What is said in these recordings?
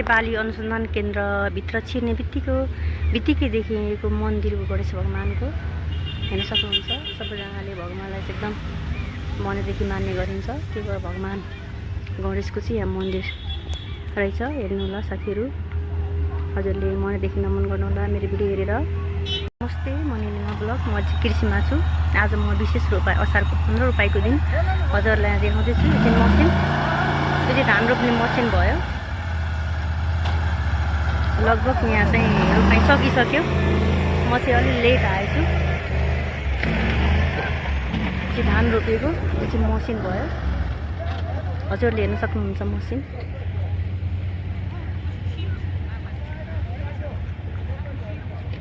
बाली अनुसन्धान केन्द्र भित्र छिर्ने बित्तिकै देखिएको मन्दिर गणेश भगवानको हेर्न सक्नुहुन्छ। सबैजनाले भगवानलाई चाहिँ एकदम मनदेखि मान्ने गरिन्छ। त्यो भएर भगवान गणेशको चाहिँ यहाँ मन्दिर रहेछ। हेर्नु होला साथीहरू, हजुरले मनदेखि नमन गर्नु होला मेरो भिडियो हेरेर। नमस्ते, म निलिमा ब्लग। म चाहिँ कृषिमा छु। आज म विशेष रोपाई असारको 15 रोपाईको दिन हजुरलाई देखाउँदैछु। यो चाहिँ मसिन, यो चाहिँ धान रोप्ने मसिन भयो। लगभग यहाँ चाहिँ रोपाई सकिसक्यो। म चाहिँ अलि लेट आएछु। चाहिँ धान रोपेको यो चाहिँ मसिन भयो। हजुरले हेर्न सक्नुहुन्छ मसिन।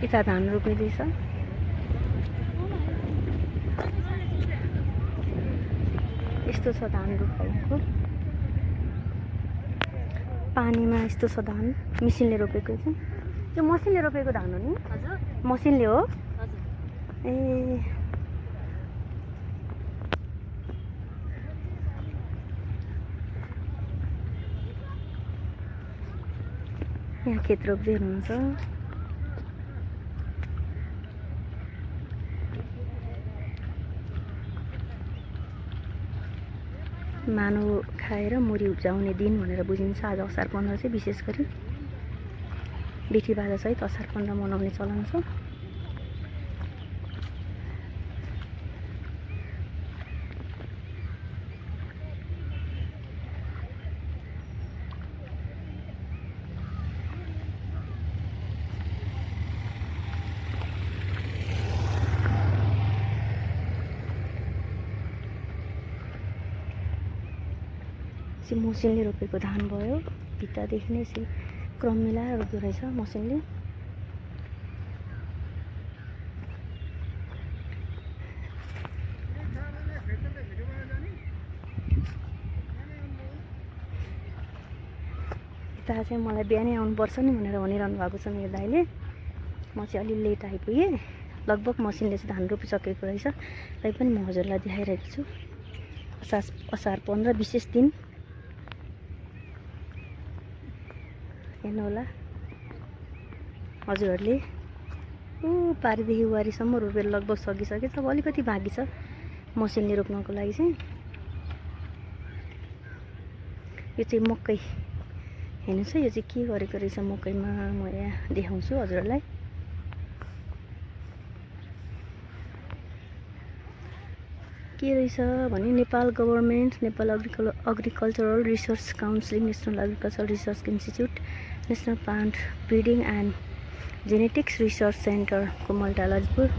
यता धान रोपिँदैछ। यस्तो छ धान रोपाइको। पानीमा यस्तो छ धान, मिसिनले रोपेको चाहिँ। त्यो मसिनले रोपेको धान हो नि? हजुर, मसिनले हो। हजुर। ए यहाँ खेत रोप्दै हुनुहुन्छ। मानो खाएर मुरी उब्जाउने दिन भनेर बुझिन्छ। आज असार 15 चाहिँ विशेष गरी बेठी बाजा सहित असार 15 मनाउने चलन छ। मसिनले रोपेको धान भयो। भित्तादेखि नै चाहिँ क्रम मिलाएर रोप्दो रहेछ मसिनले। यता चाहिँ मलाई बिहानै आउनुपर्छ नि भनेर भनिरहनु भएको छ मेरो दाइले। म चाहिँ अलि लेट आइपुगेँ। लगभग मसिनले चाहिँ धान रोपिसकेको रहेछ। तैपनि म हजुरलाई देखाइरहेको छु। असार 15 विशेष दिन। हेर्नु होला हजुरहरूले। पारिदेखि वारीसम्म रोपेर लगभग सकिसकेछ। अब अलिकति बाँकी छ मसिनले रोप्नको लागि चाहिँ। यो चाहिँ मकै हेर्नुहोस् है, यो चाहिँ के गरेको रहेछ मकैमा म यहाँ देखाउँछु हजुरहरूलाई। के रहेछ भने Nepal government, Nepal agricultural research council, national agricultural research institute, national plant breeding and genetics research centre Khumaltar Lalitpur,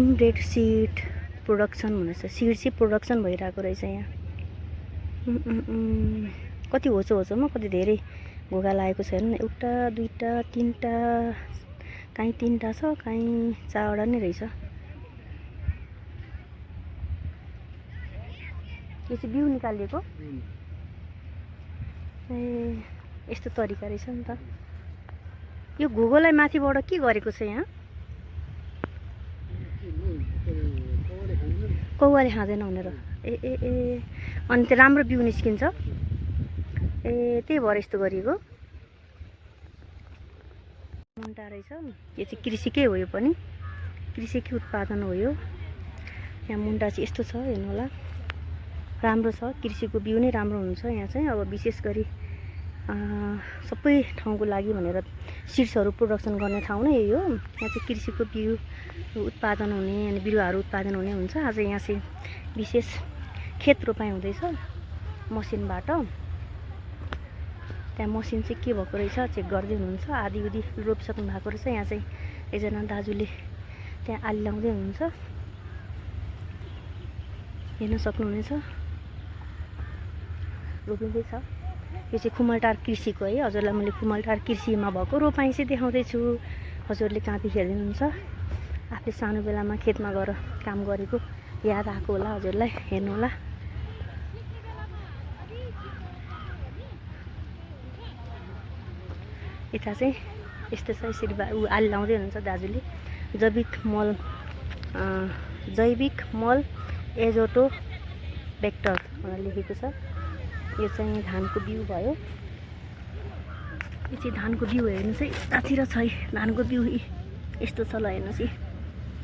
inbred seed production भनेर सिड चाहिँ प्रोडक्सन भइरहेको रहेछ यहाँ। कति होचोमा कति धेरै घोगा लागेको छ हेर्नु न। एउटा दुईटा तीनटा, कहीँ तीनटा छ, कहीँ 4वटा नै रहेछ। यो चाहिँ बिउ निकालिएको। ए यस्तो तरिका रहेछ नि त। यो घोगोलाई माथिबाट के गरेको छ यहाँ? कौवाले खाँदैन भनेर। ए ए ए अनि त्यो राम्रो बिउ निस्किन्छ। ए त्यही भएर यस्तो गरिएको। मुन्टा रहेछ। यो चाहिँ कृषिकै हो। यो पनि कृषिकै उत्पादन हो यो। यहाँ मुन्टा चाहिँ यस्तो छ हेर्नु होला। राम्रो छ, कृषिको बिउ नै राम्रो हुन्छ यहाँ चाहिँ। अब विशेष गरी सबै ठाउँको लागि भनेर सिड्सहरू प्रोडक्सन गर्ने ठाउँ नै यही हो। यहाँ चाहिँ कृषिको बिउ उत्पादन हुने अनि बिरुवाहरू उत्पादन हुने हुन्छ। आज यहाँ चाहिँ विशेष खेत रोपाइ हुँदैछ मसिनबाट। त्यहाँ मसिन चाहिँ के भएको रहेछ चेक गर्दै हुनुहुन्छ। आधी उधी रोपिसक्नु भएको रहेछ। यहाँ चाहिँ एकजना दाजुले त्यहाँ आली लाउँदै हुनुहुन्छ, हेर्न सक्नुहुनेछ। रोपिँदैछ। यो चाहिँ कुमलटार कृषिको है। हजुरलाई मैले कुमलटार कृषिमा भएको रोपाइ चाहिँ देखाउँदैछु। हजुरले कहाँदेखि हेर्नुहुन्छ? आफूले सानो बेलामा खेतमा गएर काम गरेको याद आएको होला हजुरलाई। हेर्नु होला। यता चाहिँ यस्तो छ। यसरी आली लाउँदै हुनुहुन्छ दाजुले। जैविक मल एजोटो भेक्टर भनेर लेखेको छ। यो चाहिँ धानको बिउ भयो। यो चाहिँ धानको बिउ हेर्नुहोस् है, यतातिर छ है धानको बिउ। यस्तो छ ल हेर्नुहोस् है,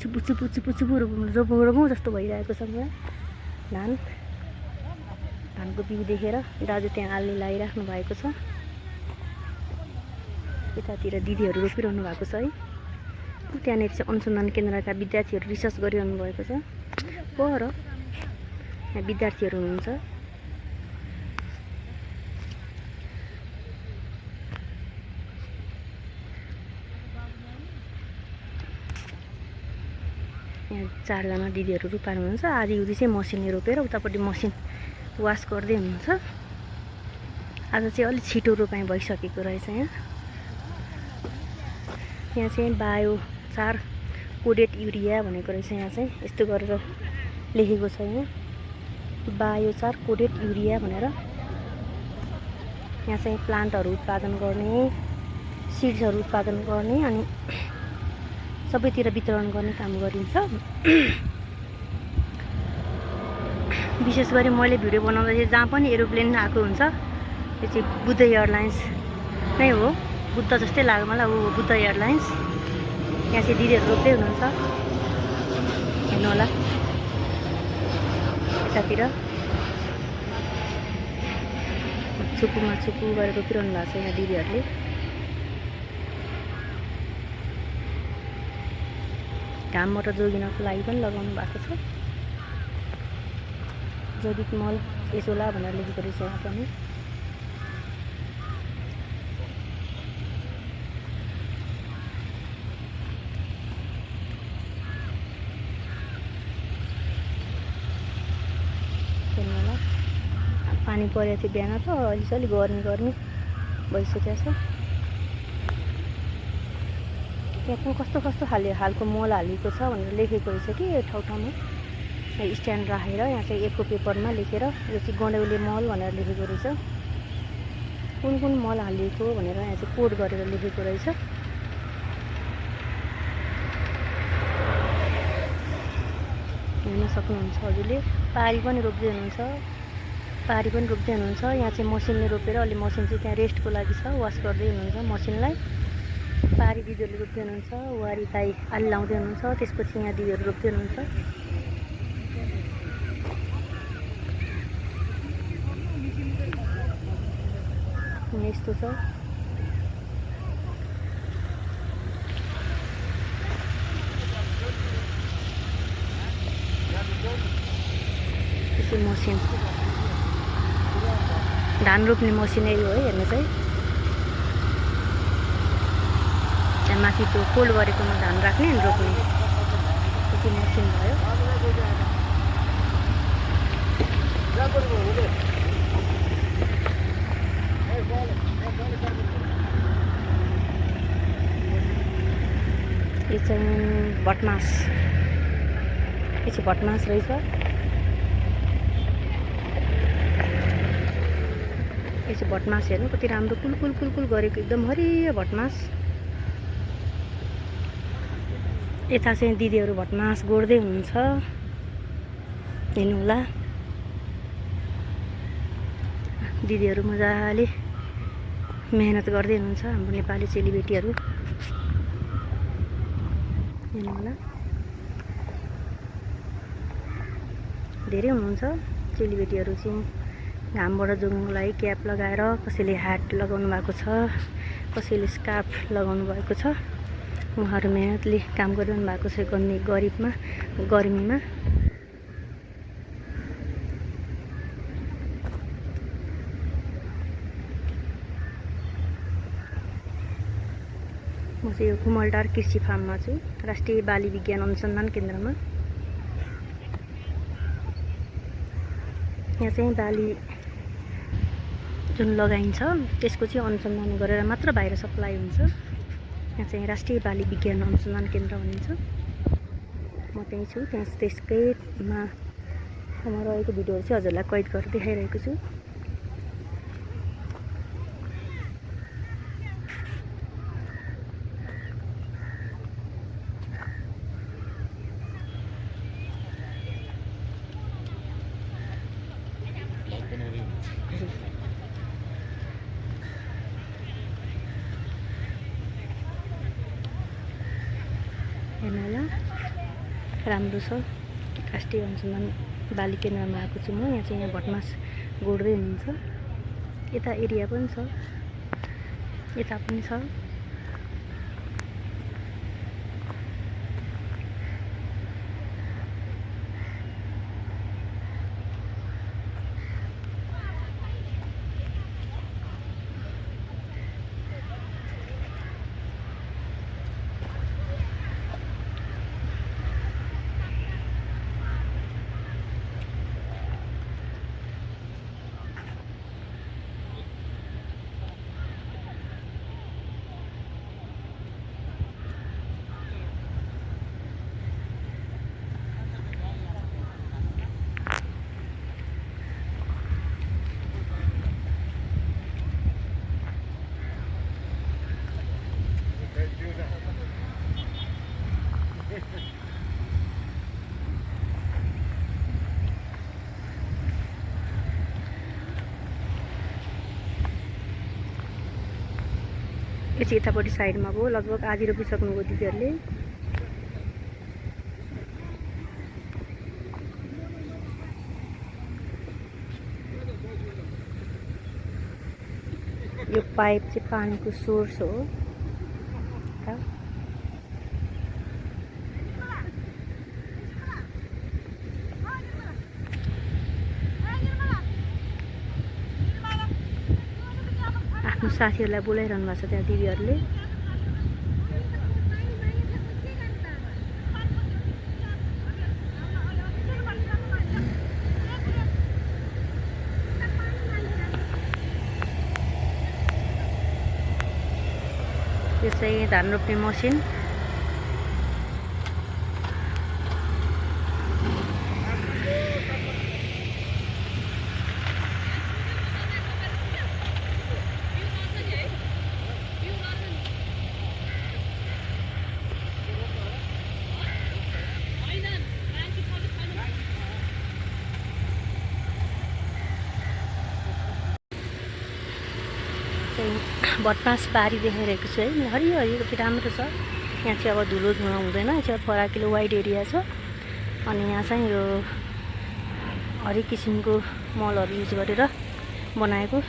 चुपु चुपु चुपु चुपु रोपौँ रोपौँ जस्तो भइरहेको छ पुरा धानको बिउ देखेर दाजु त्यहाँ आल्ने लगाइराख्नु भएको छ। यतातिर दिदीहरू रोपिरहनु भएको छ है। त्यहाँनिर चाहिँ अनुसन्धान केन्द्रका विद्यार्थीहरू रिसर्च गरिरहनु भएको छ। पर यहाँ विद्यार्थीहरू हुनुहुन्छ। यहाँ 4 जना दिदीहरू रोपार हुनुहुन्छ। आधी चाहिँ मसिनले रोपेर उतापट्टि मसिन वास गर्दै हुनुहुन्छ। आज चाहिँ अलिक छिटो रोपाइ भइसकेको रहेछ। यहाँ चाहिँ बायोचार कोडेड युरिया भनेको रहेछ। यहाँ चाहिँ यस्तो गरेर लेखेको छ। यहाँ बायोचार कोडेड युरिया भनेर। यहाँ चाहिँ प्लान्टहरू उत्पादन गर्ने, सिड्सहरू उत्पादन गर्ने अनि सबैतिर वितरण गर्ने काम गरिन्छ। विशेष गरी मैले भिडियो बनाउँदा चाहिँ जहाँ पनि एरोप्लेन आएको हुन्छ यो चाहिँ बुद्ध एयरलाइन्स नै हो। बुद्ध जस्तै लाग्यो मलाई, हो बुद्ध एयरलाइन्स। यहाँ चाहिँ दिदीहरू रोप्दै हुनुहुन्छ, हेर्नु होला। यतातिर चुपुमा चुपु गरेर रोपिरहनु भएको छ यहाँ दिदीहरूले। घामबाट जोगिनको लागि पनि लगाउनु भएको छ। जैविक मल एसोला भनेर लेखेको रहेछ यहाँ पनि। पानी परेको थियो बिहान त, अहिले चाहिँ अलिक गर्मी भइसकेको छ। त्यहाँ पनि कस्तो कस्तो खालको मल हालिएको छ भनेर लेखेको रहेछ कि ठाउँ ठाउँमा स्ट्यान्ड राखेर। यहाँ चाहिँ एकको पेपरमा लेखेर यो चाहिँ गडौले मल भनेर लेखेको रहेछ। कुन कुन मल हालिएको भनेर यहाँ चाहिँ कोड गरेर लेखेको रहेछ। हेर्न सक्नुहुन्छ हजुरले। पारी पनि रोप्दै हुनुहुन्छ, पारी पनि रोप्दै हुनुहुन्छ। यहाँ चाहिँ मसिनले रोपेर अलि मसिन चाहिँ त्यहाँ रेस्टको लागि छ, वास गर्दै हुनुहुन्छ मसिनलाई। पारी दिदीहरूले रोप्दै हुनुहुन्छ, वारी दाई आली लाउँदै हुनुहुन्छ। त्यसपछि यहाँ दिदीहरू रोप्दै हुनुहुन्छ। यस्तो छ। त्यसै मसिन धान रोप्ने मसिन यही हो है, हेर्नुहोस् है। त्यहाँ माथि त्यो फोल्ड गरेकोमा धान राख्ने अनि रोप्ने त्यति मसिन भयो। यो चाहिँ भटमास, यो चाहिँ भटमास रहेछ। यो चाहिँ भटमास हेर्नु कति राम्रो कुलकुल कुलकुल गरेको, एकदम हरियो भटमास। यता चाहिँ दिदीहरू भटमास गोड्दै हुनुहुन्छ, हेर्नु होला। दिदीहरू मजाले मेहनत गर्दै हुनुहुन्छ, हाम्रो नेपाली चेलीबेटीहरू, हेर्नु होला। धेरै हुनुहुन्छ चेलीबेटीहरू चाहिँ घामबाट जोग्नुको लागि क्याप लगाएर, कसैले ह्याट लगाउनु भएको छ, कसैले स्कार्फ लगाउनु भएको छ। उहाँहरू मेहनतले काम गरिरहनु भएको छ गर्मीमा। म चाहिँ यो कुमलटार कृषि फार्ममा छु, राष्ट्रिय बाली विज्ञान अनुसन्धान केन्द्रमा। यहाँ चाहिँ बाली जुन लगाइन्छ त्यसको चाहिँ अनुसन्धान गरेर मात्र बाहिर सप्लाई हुन्छ। यहाँ चाहिँ राष्ट्रिय बाली विज्ञान अनुसन्धान केन्द्र भनिन्छ। म त्यहीँ छु, त्यसकैमा म रहेको भिडियोहरू चाहिँ हजुरलाई कैद गरेर देखाइरहेको छु। हेर्नु होला, राम्रो छ। राष्ट्रिय अनुसन्धान बाली केन्द्रमा आएको छु म। यहाँ चाहिँ यहाँ भटमास गोड्दै हुनुहुन्छ। यता एरिया पनि छ, यता पनि छ। यो चाहिँ यतापट्टि साइडमा भयो, लगभग आधी रोपिसक्नुभयो दिदीहरूले। यो पाइप चाहिँ पानीको सोर्स हो। आफ्नो साथीहरूलाई बोलाइरहनु भएको छ त्यहाँ दिदीहरूले। यो चाहिँ धान रोप्ने मसिन। भटमास बारी देखाइरहेको छु है, हरियो हरियो कति राम्रो छ। यहाँ चाहिँ अब धुलो धुवा हुँदैन, यहाँ चाहिँ फराकिलो वाइड एरिया छ। अनि यहाँ चाहिँ यो हरेक किसिमको मलहरू युज गरेर बनाएको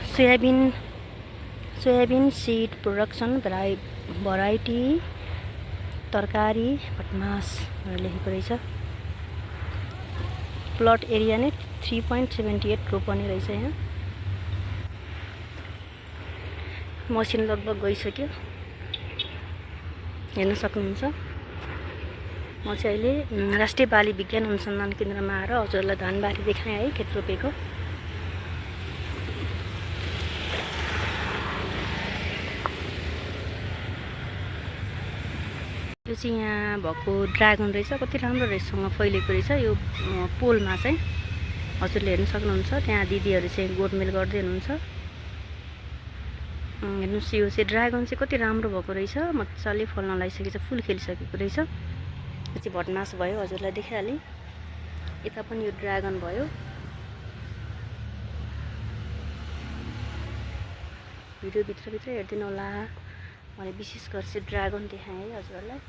सोयाबिन सिड प्रोडक्सन भराइटी तरकारी भटमास भनेर लेखेको रहेछ। प्लट एरिया नै 3.78 रोपनी रहेछ। यहाँ मसिन लगभग गइसक्यो, हेर्न सक्नुहुन्छ। म चाहिँ अहिले राष्ट्रिय बाली विज्ञान अनुसन्धान केन्द्रमा आएर हजुरलाई धान बारी देखाएँ है, खेत रोपेको। यो चाहिँ यहाँ भएको ड्रागन रहेछ, कति राम्रो रहेछसँग फैलेको रहेछ। यो पोलमा चाहिँ हजुरले हेर्न सक्नुहुन्छ। त्यहाँ दिदीहरू चाहिँ गोडमेल गर्दै हुनुहुन्छ। हेर्नुहोस्, यो चाहिँ ड्रागन चाहिँ कति राम्रो भएको रहेछ, मजाले फल्न लागिसकेको छ, फुल खेलिसकेको रहेछ। यो चाहिँ भटमास भयो, हजुरलाई देखाइहालेँ। यता पनि यो ड्रागन भयो। भिडियो भित्रभित्र हेरिदिनु होला भने विशेष गरी चाहिँ ड्रागन देखाएँ है हजुरहरूलाई।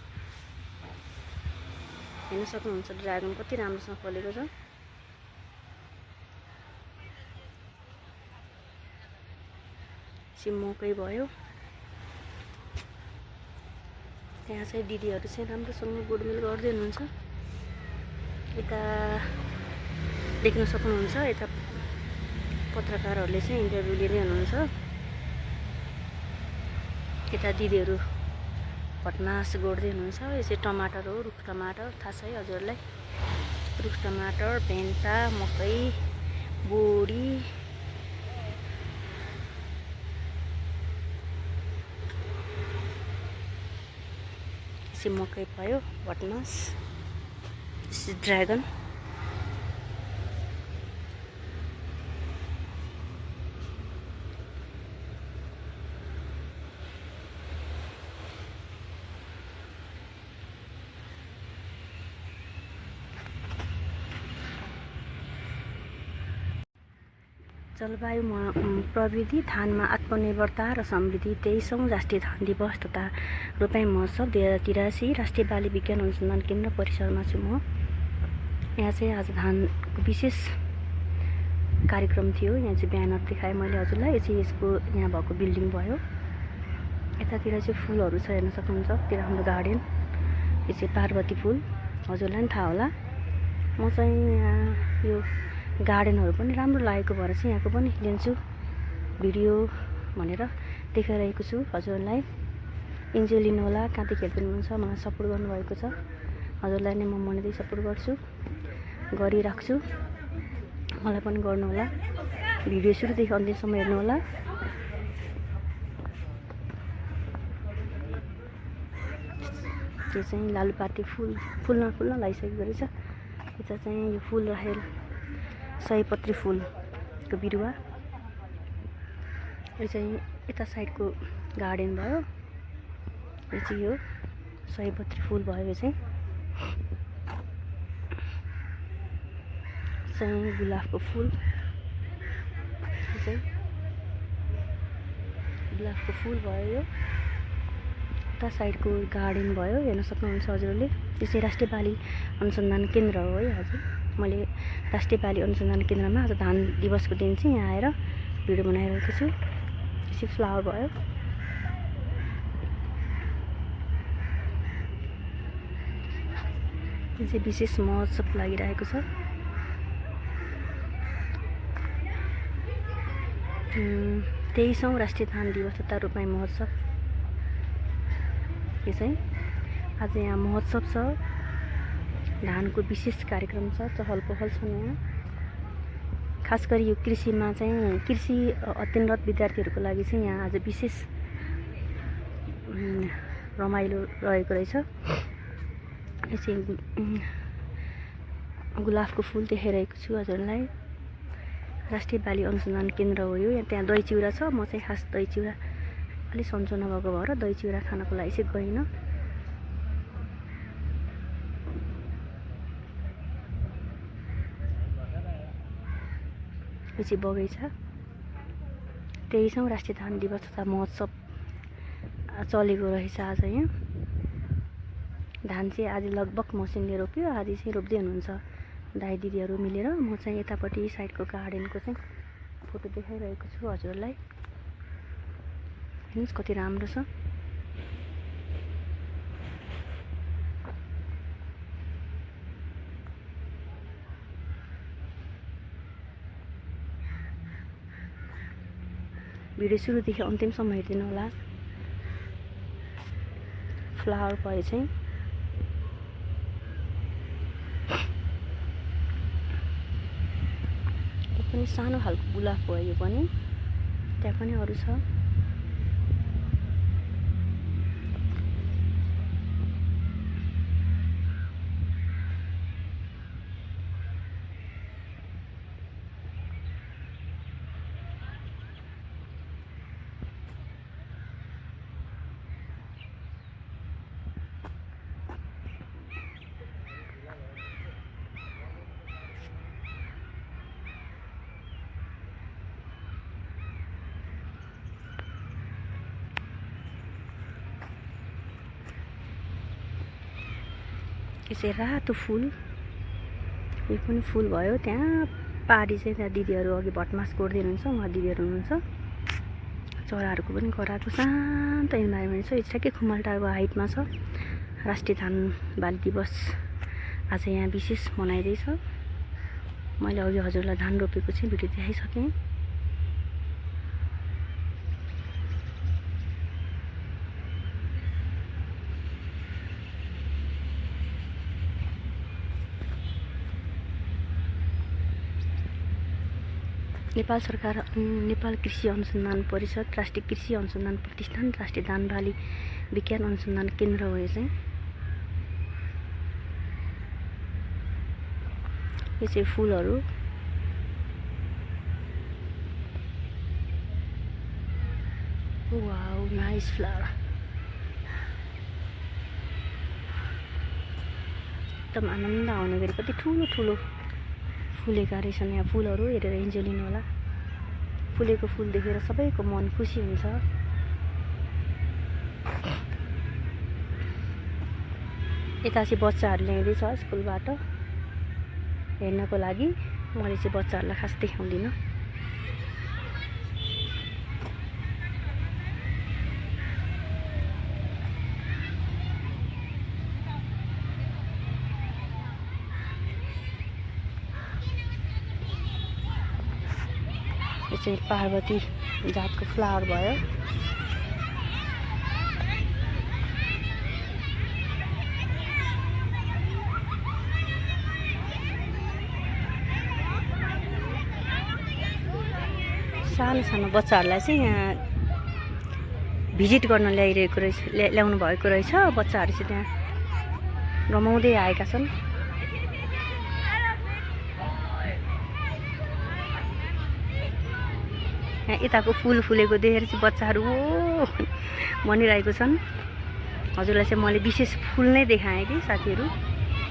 हेर्न सक्नुहुन्छ ड्रागन कति राम्रोसँग फलेको छ। मकै भयो। त्यहाँ चाहिँ दिदीहरू चाहिँ राम्रोसँग गोडमेल गर्दै हुनुहुन्छ। यता देख्न सक्नुहुन्छ, यता पत्रकारहरूले चाहिँ इन्टरभ्यू लिँदै हुनुहुन्छ। यता दिदीहरू भटमास गोड्दै हुनुहुन्छ। यो चाहिँ टमाटर हो, रुख टमाटर, थाहा छ है हजुरहरूलाई। रुख टमाटर, भेन्टा, मकै, बोडी। मकै भयो, भटमास, ड्रागन। जलवायु प्रविधि धानमा आत्मनिर्भरता र समृद्धि 23औं राष्ट्रिय धान दिवस तथा रोपाइँ महोत्सव 2083 राष्ट्रिय बाली विज्ञान अनुसन्धान केन्द्र परिसरमा छु म। यहाँ चाहिँ आज धानको विशेष कार्यक्रम थियो। यहाँ चाहिँ ब्यानर देखाएँ मैले हजुरलाई। यो चाहिँ यसको यहाँ भएको बिल्डिङ भयो। यतातिर चाहिँ फुलहरू छ, हेर्न सक्नुहुन्छ। त्यो हाम्रो गार्डन, यो चाहिँ पार्वती फुल, हजुरलाई पनि थाहा होला। म चाहिँ यहाँ यो गार्डनहरू पनि राम्रो लागेको भएर चाहिँ यहाँको पनि लिन्छु भिडियो भनेर देखाइरहेको छु हजुरलाई। इन्जोय लिनुहोला, कहाँदेखि हेर्नुहुन्छ, मलाई सपोर्ट गर्नुभएको छ। हजुरलाई नै म मनैदेखि सपोर्ट गर्छु, गरिराख्छु। मलाई पनि गर्नुहोला। भिडियो सुरुदेखि अन्तिमसम्म हेर्नुहोला। त्यो चाहिँ लालुपाते फुल्न लागिसकेको रहेछ। यता चाहिँ यो फुल राखेर सयपत्री फुलको बिरुवा। यो चाहिँ यता साइडको गार्डन भयो। यो चाहिँ यो सयपत्री फुल भयो। यो चाहिँ गुलाबको फुल, यो चाहिँ गुलाबको फुल भयो। यो उता साइडको गार्डन भयो, हेर्न सक्नुहुन्छ हजुरले। यो चाहिँ राष्ट्रिय बाली अनुसन्धान केन्द्र हो है हजुर। मैले राष्ट्रिय बाली अनुसन्धान केन्द्रमा आज धान दिवसको दिन चाहिँ यहाँ आएर भिडियो बनाइरहेको छु। यो फ्लावर भयो। यो चाहिँ विशेष महोत्सव लागिरहेको छ। 23औं राष्ट्रिय धान दिवस तथा रोपाइँ महोत्सव। यो चाहिँ आज यहाँ महोत्सव छ, धानको विशेष कार्यक्रम छ, चहल पहल छ यहाँ। खास गरी यो कृषिमा चाहिँ कृषि अध्ययनरत विद्यार्थीहरूको लागि चाहिँ यहाँ आज विशेष रमाइलो रहेको रहेछ। यो चाहिँ गुलाबको फुल देखाइरहेको छु हजुरलाई। राष्ट्रिय बाली अनुसन्धान केन्द्र हो यो। त्यहाँ दही चिउरा छ। म चाहिँ खास दही चिउरा अलिक सन्चो नभएको भएर दही चिउरा खानको लागि चाहिँ गइनँ। यो चाहिँ बगैँचा। 23औं राष्ट्रिय धान दिवस तथा महोत्सव चलेको रहेछ आज यहाँ। धान चाहिँ आज लगभग मसिनले रोप्यो, आधी चाहिँ रोप्दै हुनुहुन्छ दाइ दिदीहरू मिलेर। म चाहिँ यतापट्टि साइडको गार्डनको चाहिँ फोटो देखाइरहेको छु हजुरलाई। हेर्नुहोस् कति राम्रो छ। भिडियो सुरुदेखि अन्तिमसम्म हेरिदिनु होला। फ्लावर भयो चाहिँ यो पनि सानो खालको गुलाब भयो। यो पनि त्यहाँ पनि अरू छ। यो चाहिँ रातो फुल, यो पनि फुल भयो। त्यहाँ पारी चाहिँ त्यहाँ दिदीहरू अघि भटमास गोड्दै हुनुहुन्छ, उहाँ दिदीहरू हुनुहुन्छ। चराहरूको पनि कराएको शान्त इन्भाइरोमेन्ट छ। यो ठ्याक्कै खुमलटारको हाइटमा छ। राष्ट्रिय धान बाली दिवस आज यहाँ विशेष मनाइँदैछ। मैले अघि हजुरलाई धान रोपेको चाहिँ भिडियो देखाइसकेँ। नेपाल सरकार, नेपाल कृषि अनुसन्धान परिषद, राष्ट्रिय कृषि अनुसन्धान प्रतिष्ठान, राष्ट्रिय धान बाली विज्ञान अनुसन्धान केन्द्र हो यो चाहिँ। यो चाहिँ फुलहरू। Wow, nice flower. एकदम आनन्द आउने गरी कति ठुलो ठुलो फुलेका रहेछन् यहाँ फुलहरू। हेरेर इन्जोय लिनु होला। फुलेको फुल देखेर सबैको मन खुसी हुन्छ। यता चाहिँ बच्चाहरू ल्याउँदैछ स्कुलबाट हेर्नको लागि। मैले चाहिँ बच्चाहरूलाई खास देखाउँदिनँ। यो चाहिँ पार्वती जातको फ्लावर भयो। सानो सानो बच्चाहरूलाई चाहिँ यहाँ भिजिट गर्न ल्याइरहेको रहेछ, ल्याउनु भएको रहेछ। बच्चाहरू चाहिँ त्यहाँ रमाउँदै आएका छन्। यहाँ यताको फुल फुलेको देखेर चाहिँ बच्चाहरू ओ भनिरहेको छन्। हजुरलाई चाहिँ मैले विशेष फुल नै देखाएँ कि साथीहरू,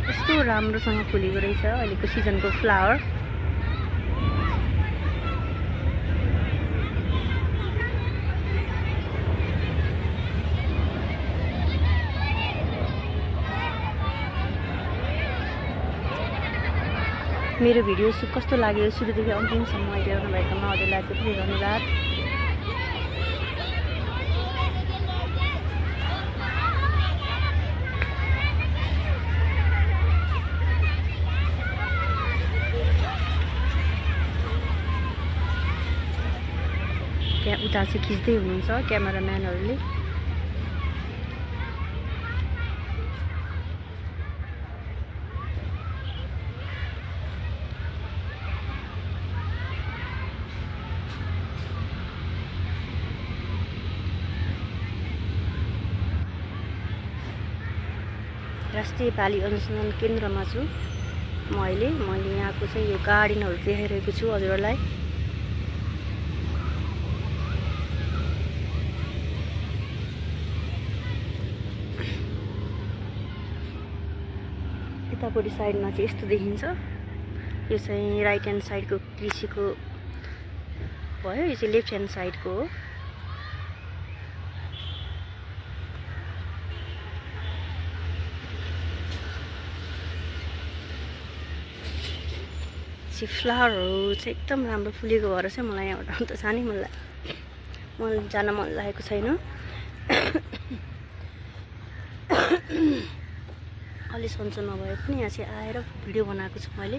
यस्तो राम्रोसँग फुलेको रहेछ अहिलेको सिजनको फ्लावर। मेरो भिडियो कस्तो लाग्यो सुरुदेखि अन्तिमसम्म हेरिरहनु भएकोमा हजुरलाई थुप्रै धन्यवाद। त्यहाँ उता चाहिँ खिच्दै हुनुहुन्छ क्यामेराम्यानहरूले। राष्ट्रिय बाली अनुसन्धान केन्द्रमा छु म अहिले। मैले यहाँको चाहिँ यो गार्डनहरू देखाइरहेको छु हजुरहरूलाई। यतापट्टि साइडमा चाहिँ यस्तो देखिन्छ। यो चाहिँ राइट ह्यान्ड साइडको कृषिको भयो, यो चाहिँ लेफ्ट ह्यान्ड साइडको हो। फ्लावरहरू चाहिँ एकदम राम्रो फुलेको भएर चाहिँ मलाई यहाँ हटाउनु त सानै मन जान मन लागेको छैन। अलि सन्चो नभए पनि यहाँ चाहिँ आएर भिडियो बनाएको छु मैले,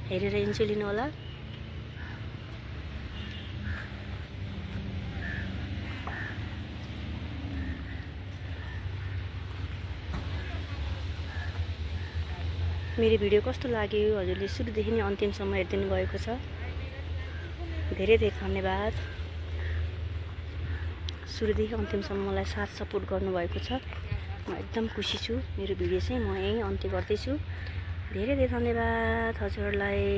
हेरेर इन्जोय लिनु होला। मेरो भिडियो कस्तो लाग्यो हजुरले सुरुदेखि नै अन्तिमसम्म हेरिदिनु भएको छ, धेरै धेरै धन्यवाद। सुरुदेखि अन्तिमसम्म मलाई साथ सपोर्ट गर्नुभएको छ, म एकदम खुसी छु। मेरो भिडियो चाहिँ म यहीँ अन्त्य गर्दैछु। धेरै धेरै धन्यवाद हजुरहरूलाई।